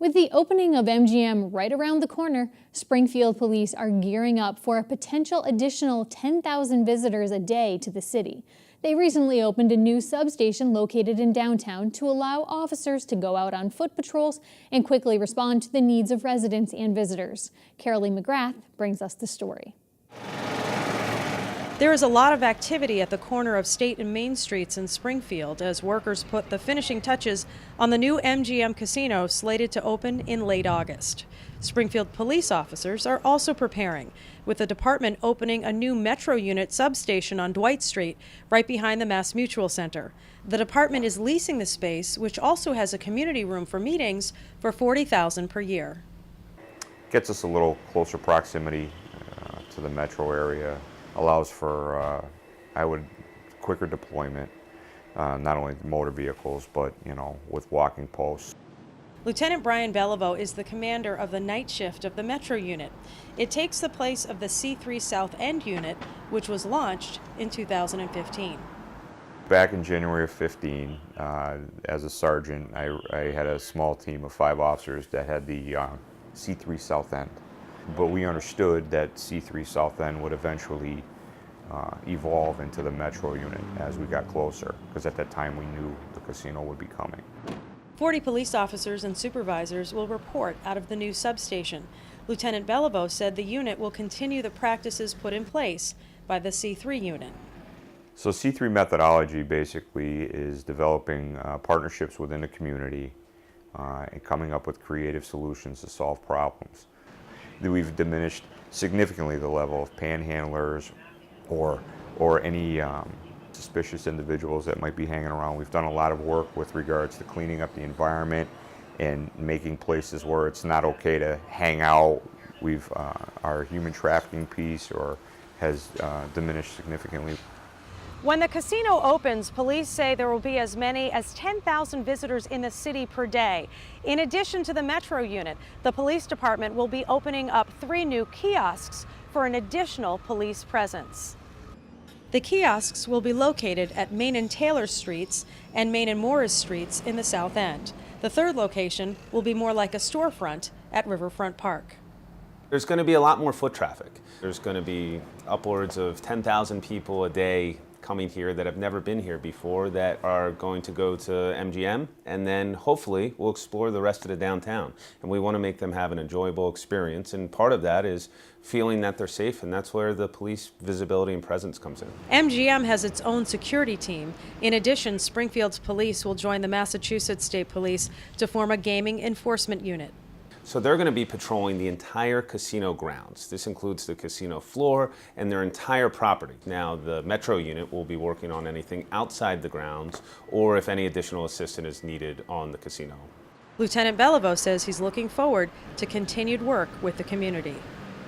With the opening of MGM right around the corner, Springfield Police are gearing up for a potential additional 10,000 visitors a day to the city. They recently opened a new substation located in downtown to allow officers to go out on foot patrols and quickly respond to the needs of residents and visitors. Carolee McGrath brings us the story. There is a lot of activity at the corner of State and Main Streets in Springfield as workers put the finishing touches on the new MGM casino slated to open in late August. Springfield police officers are also preparing, with the department opening a new Metro unit substation on Dwight Street, right behind the Mass Mutual Center. The department is leasing the space, which also has a community room for meetings, for $40,000 per year. Gets us a little closer proximity to the metro area. Allows for, quicker deployment, not only motor vehicles, but, with walking posts. Lieutenant Brian Beliveau is the commander of the night shift of the Metro unit. It takes the place of the C3 South End unit, which was launched in 2015. Back in January of 15, as a sergeant, I had a small team of 5 officers that had the C3 South End. But we understood that C3 South End would eventually evolve into the Metro unit as we got closer, because at that time we knew the casino would be coming. 40 police officers and supervisors will report out of the new substation. Lieutenant Beliveau said the unit will continue the practices put in place by the C3 unit. So C3 methodology basically is developing partnerships within the community and coming up with creative solutions to solve problems. We've diminished significantly the level of panhandlers or any suspicious individuals that might be hanging around. We've done a lot of work with regards to cleaning up the environment and making places where it's not okay to hang out. Our human trafficking piece has diminished significantly. When the casino opens, police say there will be as many as 10,000 visitors in the city per day. In addition to the Metro unit, the police department will be opening up 3 new kiosks for an additional police presence. The kiosks will be located at Main and Taylor Streets and Main and Morris Streets in the South End. The 3rd location will be more like a storefront at Riverfront Park. There's going to be a lot more foot traffic. There's going to be upwards of 10,000 people a day coming here that have never been here before that are going to go to MGM, and then hopefully we'll explore the rest of the downtown. And we want to make them have an enjoyable experience, and part of that is feeling that they're safe, and that's where the police visibility and presence comes in. MGM has its own security team. In addition, Springfield's police will join the Massachusetts State Police to form a gaming enforcement unit. So they're going to be patrolling the entire casino grounds. This includes the casino floor and their entire property. Now, the Metro unit will be working on anything outside the grounds or if any additional assistance is needed on the casino. Lieutenant Beliveau says he's looking forward to continued work with the community.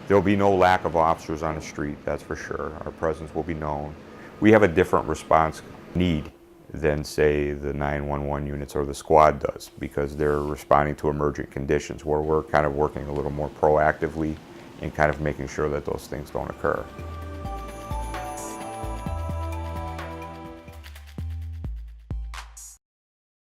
There'll be no lack of officers on the street, that's for sure. Our presence will be known. We have a different response need than, say, the 911 units or the squad does, because they're responding to emergent conditions, where we're kind of working a little more proactively and kind of making sure that those things don't occur.